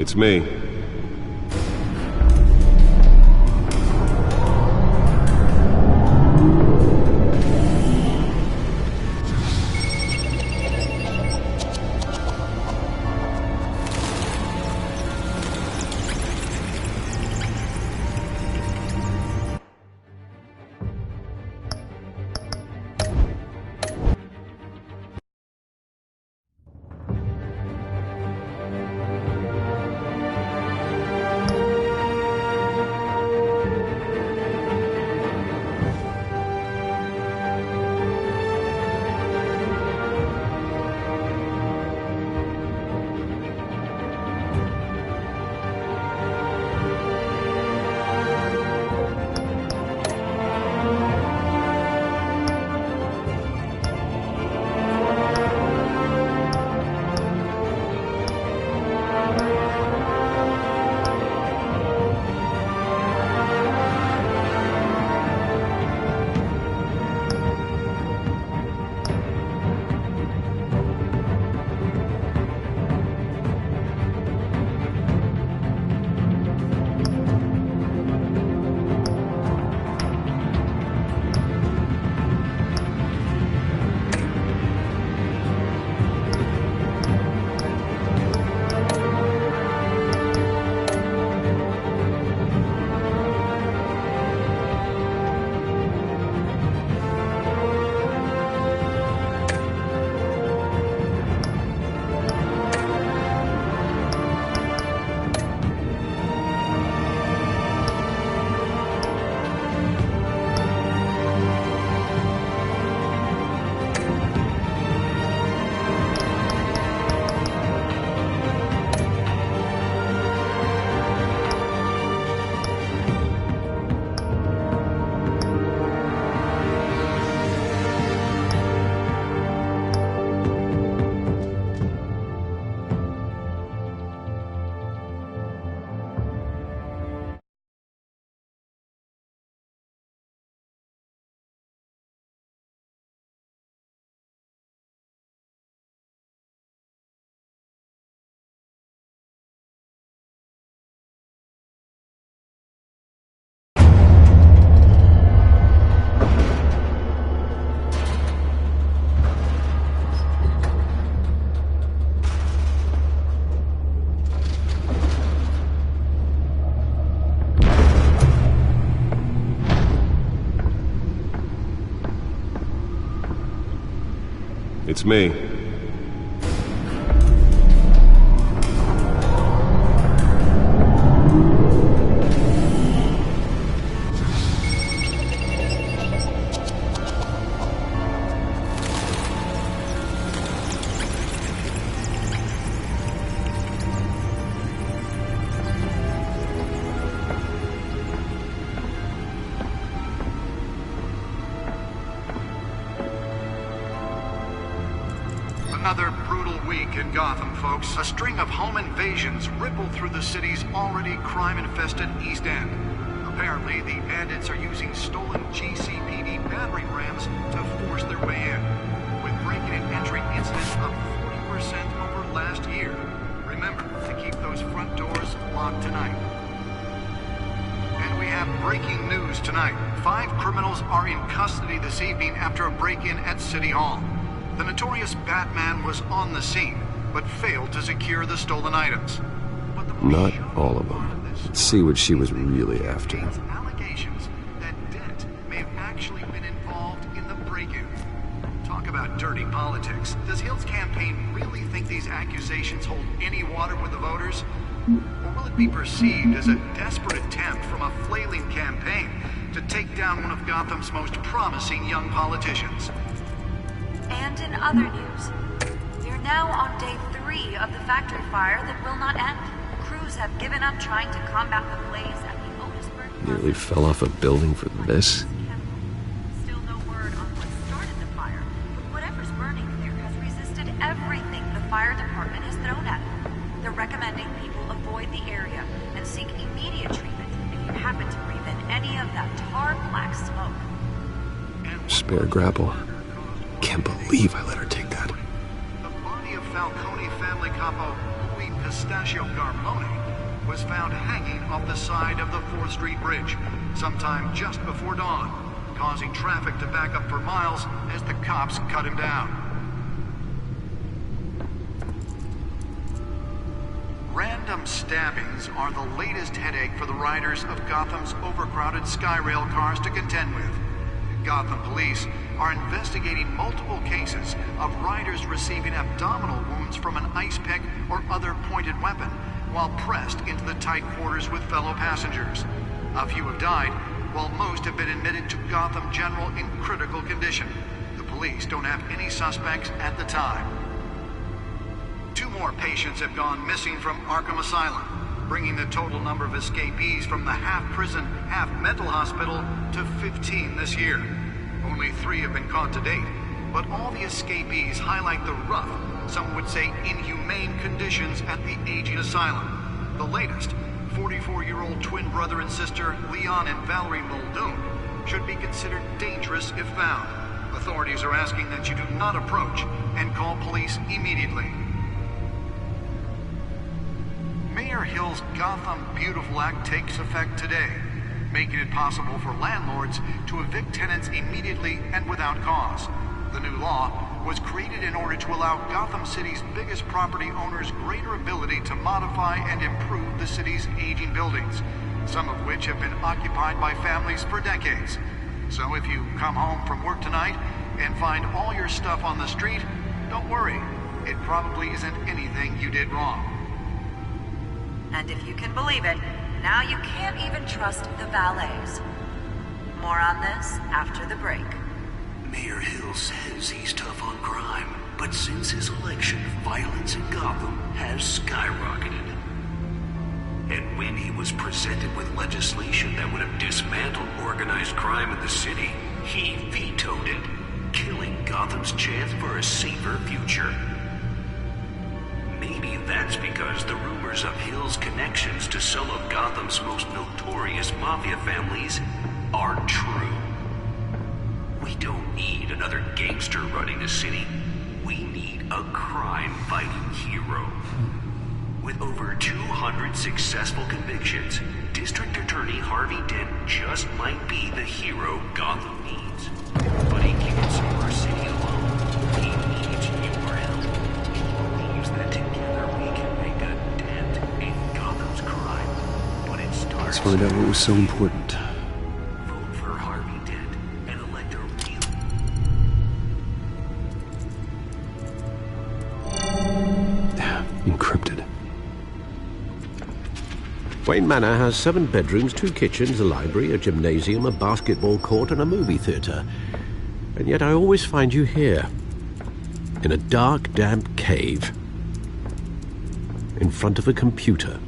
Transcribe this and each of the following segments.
It's me. It's me. Another brutal week in Gotham, folks. A string of home invasions rippled through the city's already crime-infested East End. Apparently, the bandits are using stolen GCPD battering rams to force their way in, with break-in and entry incidents up 40% over last year. Remember to keep those front doors locked tonight. And we have breaking news tonight. 5 criminals are in custody this evening after a break-in at City Hall. The notorious Batman was on the scene, but failed to secure the stolen items. But the Not all of them. Let's see what she was really after. Allegations that Dent may have actually been involved in the break-in. Talk about dirty politics. Does Hill's campaign really think these accusations hold any water with the voters? Or will it be perceived as a desperate attempt from a flailing campaign to take down one of Gotham's most promising young politicians? And in other news, we're now on day 3 of the factory fire that will not end. Crews have given up trying to combat the blaze at the Otisburg. Nearly fell off a building for this. Still no word on what started the fire, but whatever's burning there has resisted everything the fire department has thrown at it. They're recommending people avoid the area and seek immediate treatment if you happen to breathe in any of that tar black smoke. Spare grapple. Can't believe I let her take that. The body of Falcone family capo Louis Pistachio Garmone was found hanging off the side of the 4th Street Bridge sometime just before dawn, causing traffic to back up for miles as the cops cut him down. Random stabbings are the latest headache for the riders of Gotham's overcrowded Skyrail cars to contend with. Gotham police are investigating multiple cases of riders receiving abdominal wounds from an ice pick or other pointed weapon while pressed into the tight quarters with fellow passengers. A few have died, while most have been admitted to Gotham General in critical condition. The police don't have any suspects at the time. 2 more patients have gone missing from Arkham Asylum, bringing the total number of escapees from the half-prison, half-mental hospital to 15 this year. Only 3 have been caught to date, but all the escapees highlight the rough, some would say inhumane conditions at the aging asylum. The latest, 44-year-old twin brother and sister Leon and Valerie Muldoon, should be considered dangerous if found. Authorities are asking that you do not approach and call police immediately. Mayor Hill's Gotham Beautiful Act takes effect today, making it possible for landlords to evict tenants immediately and without cause. The new law was created in order to allow Gotham City's biggest property owners greater ability to modify and improve the city's aging buildings, some of which have been occupied by families for decades. So if you come home from work tonight and find all your stuff on the street, don't worry. It probably isn't anything you did wrong. And if you can believe it, now you can't even trust the valets. More on this after the break. Mayor Hill says he's tough on crime, but since his election, violence in Gotham has skyrocketed. And when he was presented with legislation that would have dismantled organized crime in the city, he vetoed it, killing Gotham's chance for a safer future. Maybe that's because the rumors of Hill's connections to some of Gotham's most notorious mafia families are true. We don't need another gangster running the city. We need a crime-fighting hero. With over 200 successful convictions, District Attorney Harvey Dent just might be the hero Gotham needs. But he can't save our city alone. He needs your help. He believes that together we can make a dent in Gotham's crime. But it starts... Let's find out what was so important. Vote for Harvey Dent and elect a real... Encrypted. Wayne Manor has 7 bedrooms, 2 kitchens, a library, a gymnasium, a basketball court, and a movie theater. And yet I always find you here, in a dark, damp cave, in front of a computer.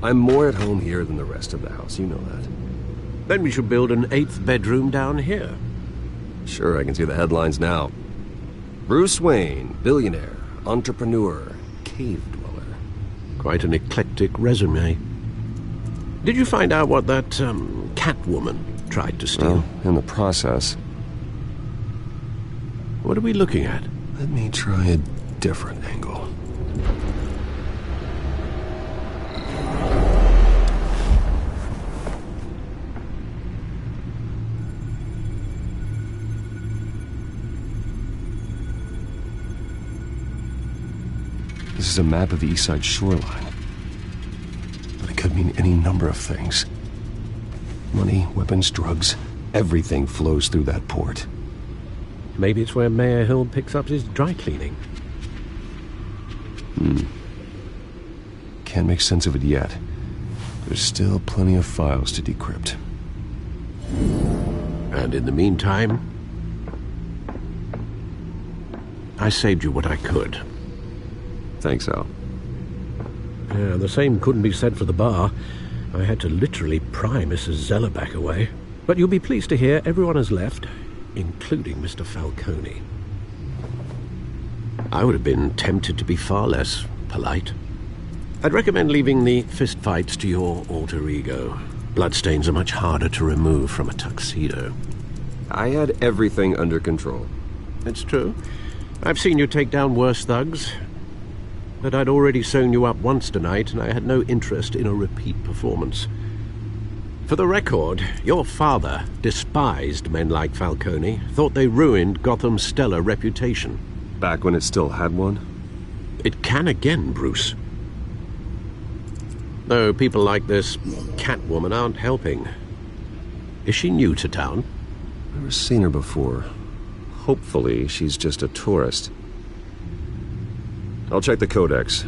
I'm more at home here than the rest of the house, you know that. Then we should build an 8th bedroom down here. Sure, I can see the headlines now. Bruce Wayne, billionaire, entrepreneur, cave dweller. Quite an eclectic resume. Did you find out what that, Catwoman tried to steal? Well, in the process. What are we looking at? Let me try a different angle. This is a map of the East Side shoreline. But it could mean any number of things. Money, weapons, drugs, everything flows through that port. Maybe it's where Mayor Hill picks up his dry cleaning. Can't make sense of it yet. There's still plenty of files to decrypt. And in the meantime, I saved you what I could. Thanks, Al. Yeah, the same couldn't be said for the bar. I had to literally pry Mrs. Zeller back away. But you'll be pleased to hear everyone has left, including Mr. Falcone. I would have been tempted to be far less polite. I'd recommend leaving the fistfights to your alter ego. Bloodstains are much harder to remove from a tuxedo. I had everything under control. It's true. I've seen you take down worse thugs. But I'd already sewn you up once tonight, and I had no interest in a repeat performance. For the record, your father despised men like Falcone, thought they ruined Gotham's stellar reputation. Back when it still had one? It can again, Bruce. Though people like this Catwoman aren't helping. Is she new to town? Never seen her before. Hopefully, she's just a tourist. I'll check the codex.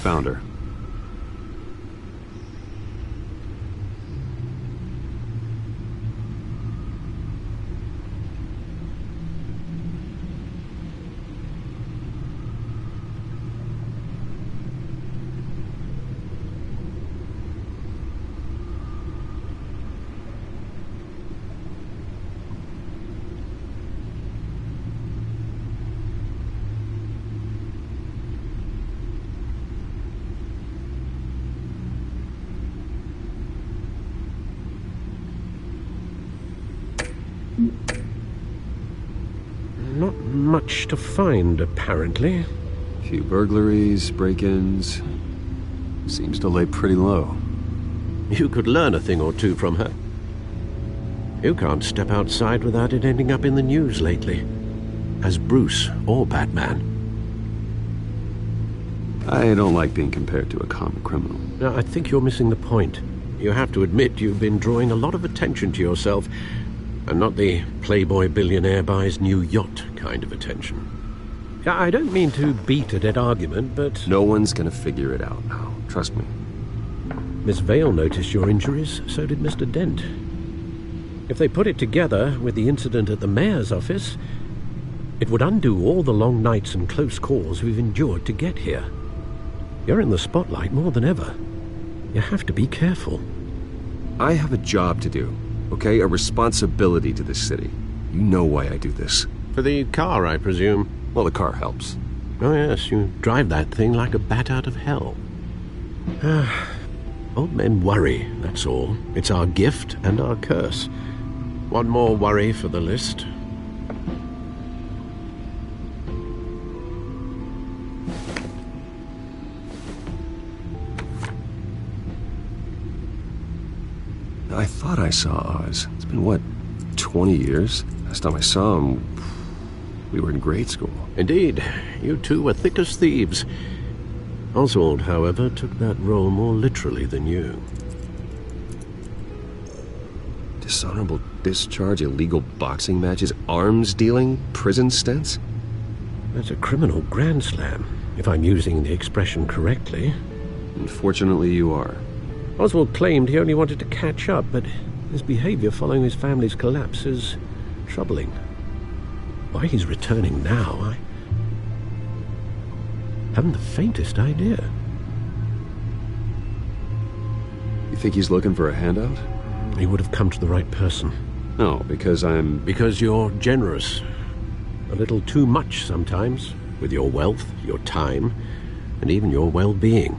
Found her. Not much to find, apparently. Few burglaries, break-ins. Seems to lay pretty low. You could learn a thing or two from her. You can't step outside without it ending up in the news lately. As Bruce or Batman. I don't like being compared to a common criminal. Now, I think you're missing the point. You have to admit you've been drawing a lot of attention to yourself, and not the playboy billionaire buys new yacht kind of attention. I don't mean to beat a dead argument, but... No one's gonna figure it out now. Trust me. Miss Vale noticed your injuries, so did Mr. Dent. If they put it together with the incident at the mayor's office, it would undo all the long nights and close calls we've endured to get here. You're in the spotlight more than ever. You have to be careful. I have a job to do, okay? A responsibility to this city. You know why I do this. For the car, I presume. Well, the car helps. Oh yes, you drive that thing like a bat out of hell. Old men worry, that's all. It's our gift and our curse. One more worry for the list. I thought I saw Oz. It's been, what, 20 years? Last time I saw him, we were in grade school. Indeed, you two were thick as thieves. Oswald, however, took that role more literally than you. Dishonorable discharge, illegal boxing matches, arms dealing, prison stints? That's a criminal grand slam, if I'm using the expression correctly. Unfortunately, you are. Oswald claimed he only wanted to catch up, but his behavior following his family's collapse is troubling. Why he's returning now, I haven't the faintest idea. You think he's looking for a handout? He would have come to the right person. No, because I'm... Because you're generous. A little too much sometimes, with your wealth, your time, and even your well-being.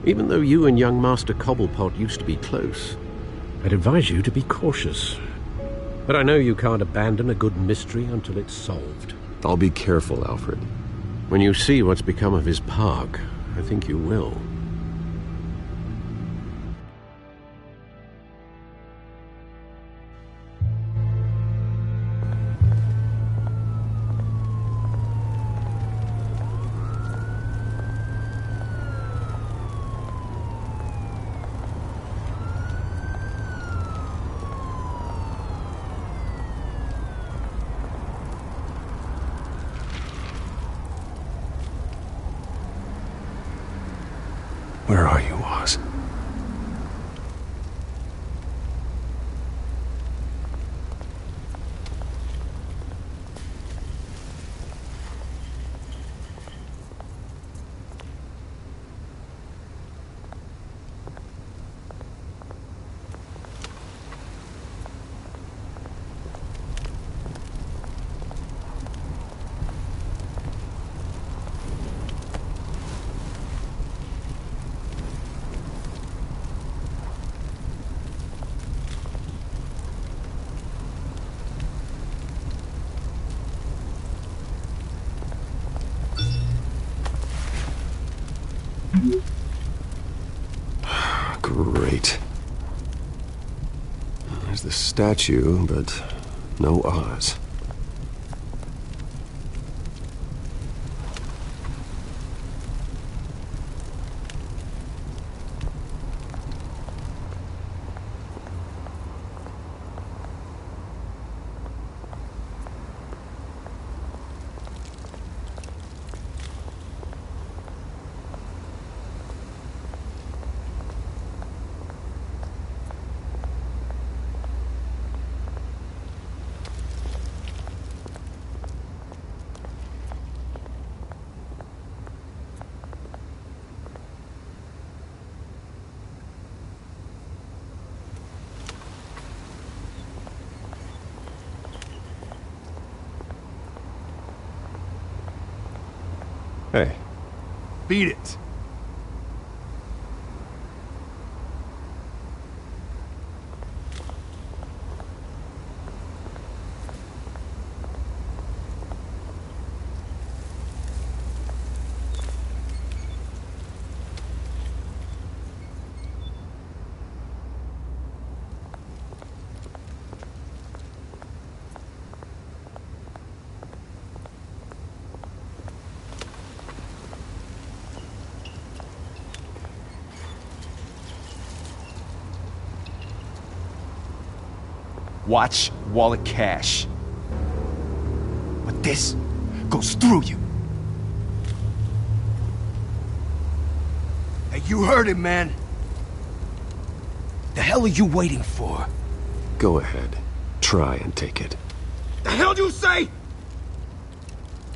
Even though you and young Master Cobblepot used to be close, I'd advise you to be cautious. But I know you can't abandon a good mystery until it's solved. I'll be careful, Alfred. When you see what's become of his park, I think you will. Where are you, Oz? Great. There's the statue, but no Oz. Hey. Beat it. Watch wallet cash. But this goes through you. Hey, you heard it, man. The hell are you waiting for? Go ahead. Try and take it. The hell do you say?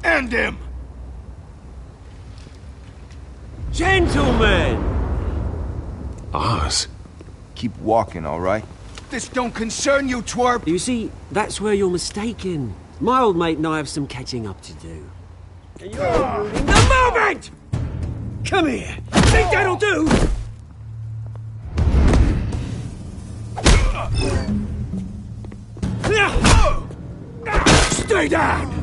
End him! Gentlemen! Oz? Keep walking, all right? This don't concern you, twerp! You see, that's where you're mistaken. My old mate and I have some catching up to do. And you're ruining the moment! Come here! Think that'll do? Stay down!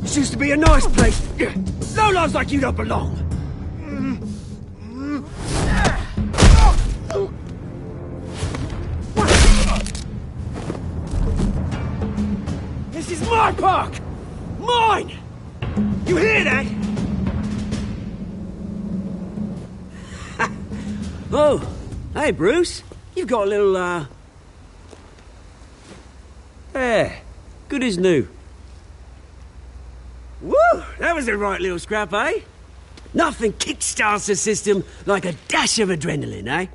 This used to be a nice place. Lowlifes like you don't belong. This is my park! Mine! You hear that? Oh, hey Bruce. You've got a little, Yeah, good as new. Woo! That was a right little scrap, eh? Nothing kickstarts the system like a dash of adrenaline, eh?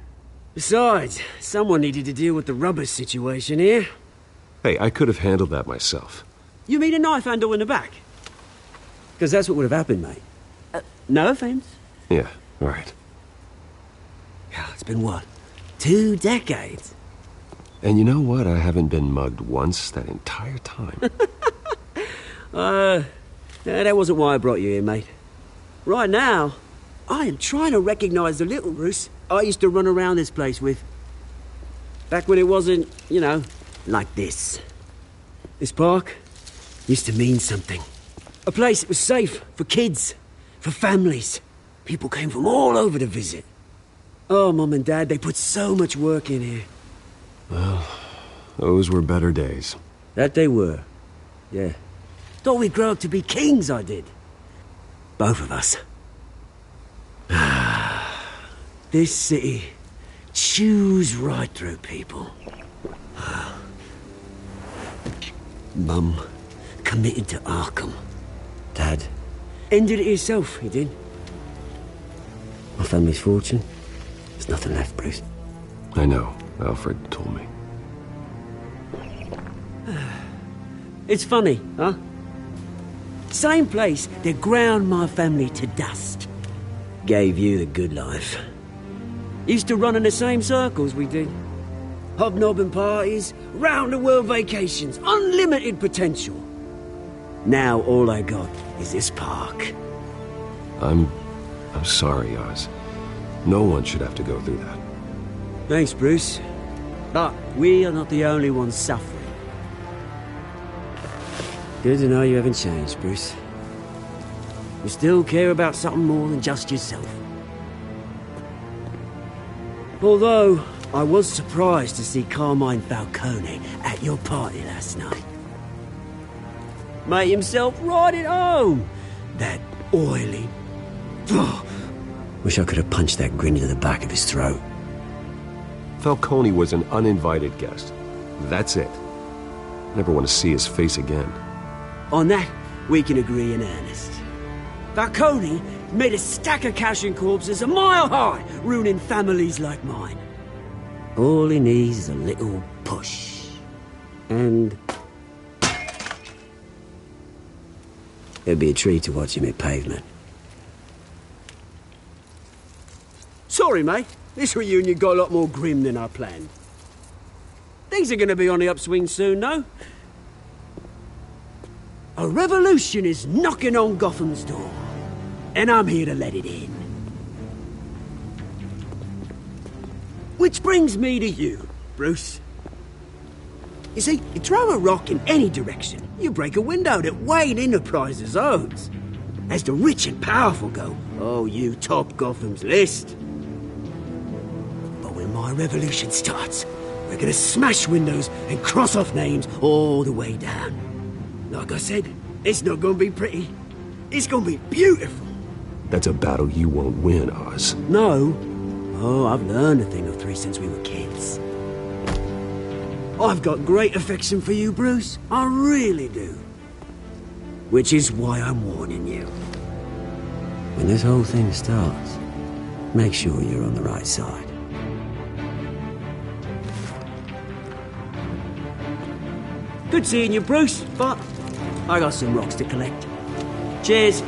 Besides, someone needed to deal with the rubber situation here. Hey, I could have handled that myself. You mean a knife handle in the back? Because that's what would have happened, mate. No offense. Yeah, right. Yeah, it's been what? 2 decades? And you know what? I haven't been mugged once that entire time. That wasn't why I brought you here, mate. Right now, I am trying to recognize the little Bruce I used to run around this place with. Back when it wasn't, you know, like this. This park used to mean something. A place that was safe for kids, for families. People came from all over to visit. Oh, Mum and Dad, they put so much work in here. Well, those were better days. That they were. Yeah. Thought we'd grow up to be kings, I did. Both of us. This city chews right through people. Mum committed to Arkham. Dad ended it himself, he did. My family's fortune. There's nothing left, Bruce. I know. Alfred told me. It's funny, huh? Same place that ground my family to dust. Gave you the good life. Used to run in the same circles we did. Hobnobbing parties, round-the-world vacations, unlimited potential. Now all I got is this park. I'm sorry, Oz. No one should have to go through that. Thanks, Bruce. But we are not the only ones suffering. Good to know you haven't changed, Bruce. You still care about something more than just yourself. Although, I was surprised to see Carmine Falcone at your party last night. Made himself right at home. That oily... Wish I could have punched that grin into the back of his throat. Falcone was an uninvited guest. That's it. Never want to see his face again. On that, we can agree in earnest. Falcone made a stack of cash and corpses a mile high, ruining families like mine. All he needs is a little push. And... it'd be a treat to watch him hit pavement. Sorry, mate. This reunion got a lot more grim than I planned. Things are going to be on the upswing soon, though. A revolution is knocking on Gotham's door, and I'm here to let it in. Which brings me to you, Bruce. You see, you throw a rock in any direction, you break a window that Wayne Enterprises owns. As the rich and powerful go, oh, you top Gotham's list. But when my revolution starts, we're gonna smash windows and cross off names all the way down. Like I said, it's not gonna be pretty. It's gonna be beautiful. That's a battle you won't win, Oz. No. Oh, I've learned a thing or three since we were kids. I've got great affection for you, Bruce. I really do. Which is why I'm warning you. When this whole thing starts, make sure you're on the right side. Good seeing you, Bruce, but I got some rocks to collect. Cheers.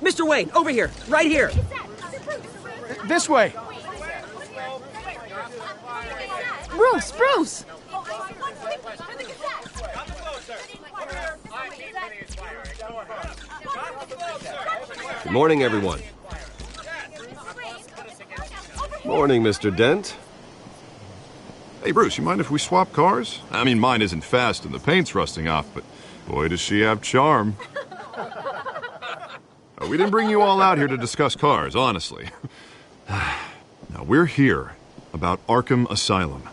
Mr. Wayne, over here, right here. This way. Bruce, Bruce! Good morning, everyone. Morning, Mr. Dent. Hey, Bruce, you mind if we swap cars? I mean, mine isn't fast and the paint's rusting off, but boy, does she have charm. We didn't bring you all out here to discuss cars, honestly. Now, we're here about Arkham Asylum.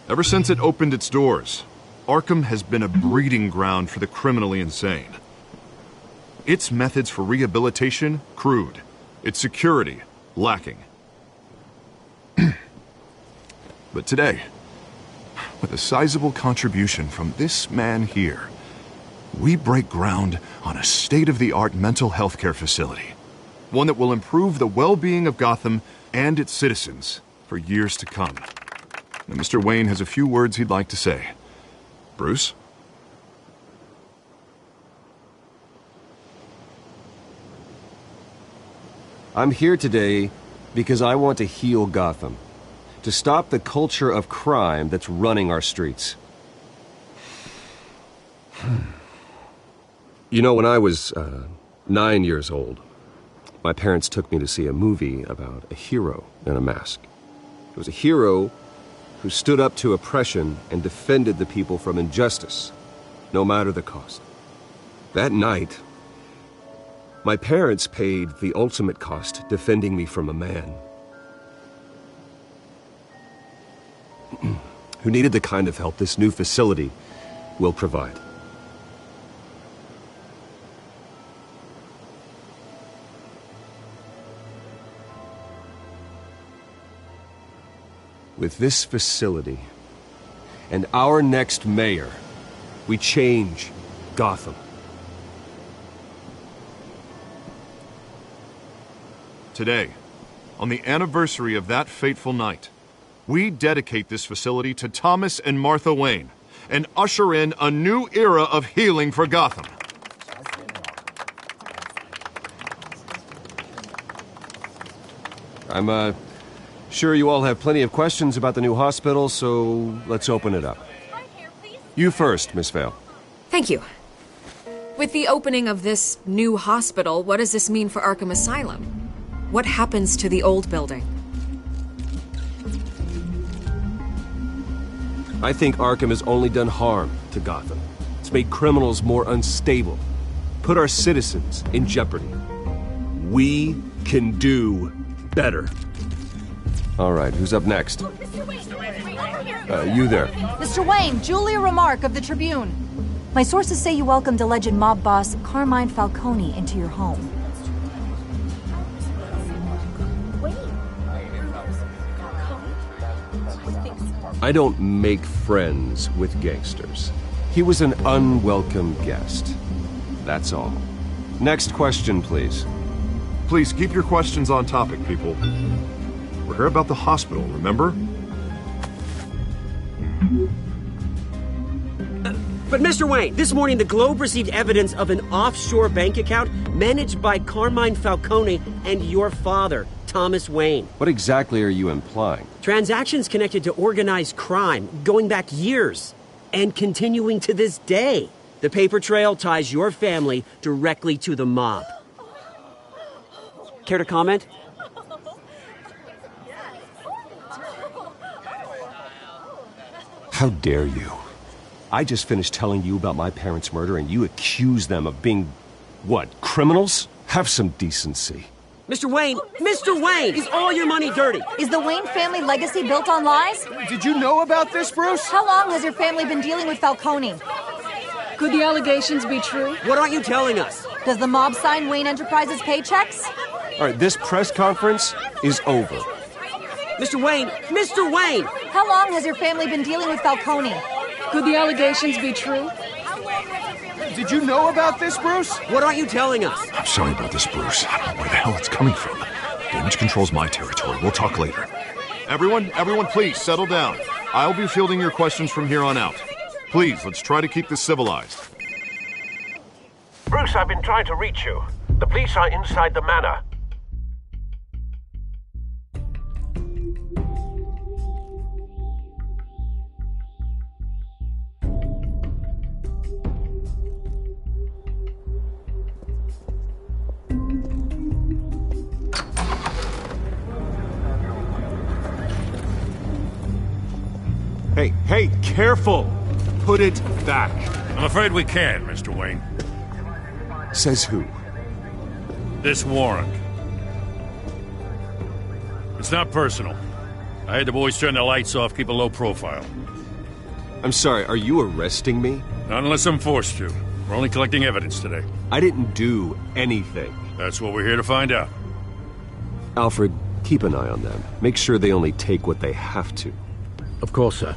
Ever since it opened its doors, Arkham has been a breeding ground for the criminally insane. Its methods for rehabilitation, crude. Its security, lacking. But today, with a sizable contribution from this man here, we break ground on a state-of-the-art mental health care facility. One that will improve the well-being of Gotham and its citizens for years to come. Now, Mr. Wayne has a few words he'd like to say. Bruce? I'm here today because I want to heal Gotham. To stop the culture of crime that's running our streets. You know, when I was 9 years old, my parents took me to see a movie about a hero in a mask. It was a hero who stood up to oppression and defended the people from injustice, no matter the cost. That night, my parents paid the ultimate cost defending me from a man who needed the kind of help this new facility will provide. With this facility and our next mayor, we change Gotham. Today, on the anniversary of that fateful night, we dedicate this facility to Thomas and Martha Wayne and usher in a new era of healing for Gotham. I'm sure you all have plenty of questions about the new hospital, so let's open it up. You first, Miss Vale. Thank you. With the opening of this new hospital, what does this mean for Arkham Asylum? What happens to the old building? I think Arkham has only done harm to Gotham. It's made criminals more unstable, put our citizens in jeopardy. We can do better. All right, who's up next? You there. Mr. Wayne, Julia Remark of the Tribune. My sources say you welcomed alleged mob boss Carmine Falcone into your home. I don't make friends with gangsters. He was an unwelcome guest. That's all. Next question, please. Please keep your questions on topic, people. We're here about the hospital, remember? But Mr. Wayne, this morning the Globe received evidence of an offshore bank account managed by Carmine Falcone and your father, Thomas Wayne. What exactly are you implying? Transactions connected to organized crime going back years and continuing to this day. The paper trail ties your family directly to the mob. Care to comment? How dare you? I just finished telling you about my parents' murder and you accuse them of being, what, criminals? Have some decency. Mr. Wayne, is all your money dirty? Is the Wayne family legacy built on lies? Did you know about this, Bruce? How long has your family been dealing with Falcone? Could the allegations be true? What aren't you telling us? Does the mob sign Wayne Enterprises paychecks? All right, this press conference is over. Mr. Wayne! How long has your family been dealing with Falcone? Could the allegations be true? Did you know about this, Bruce? What aren't you telling us? I'm sorry about this, Bruce. I don't know where the hell it's coming from. Damage control's my territory. We'll talk later. Everyone, please, settle down. I'll be fielding your questions from here on out. Please, let's try to keep this civilized. Bruce, I've been trying to reach you. The police are inside the manor. Hey, careful! Put it back. I'm afraid we can't, Mr. Wayne. Says who? This warrant. It's not personal. I had the boys turn the lights off, keep a low profile. I'm sorry, are you arresting me? Not unless I'm forced to. We're only collecting evidence today. I didn't do anything. That's what we're here to find out. Alfred, keep an eye on them. Make sure they only take what they have to. Of course, sir.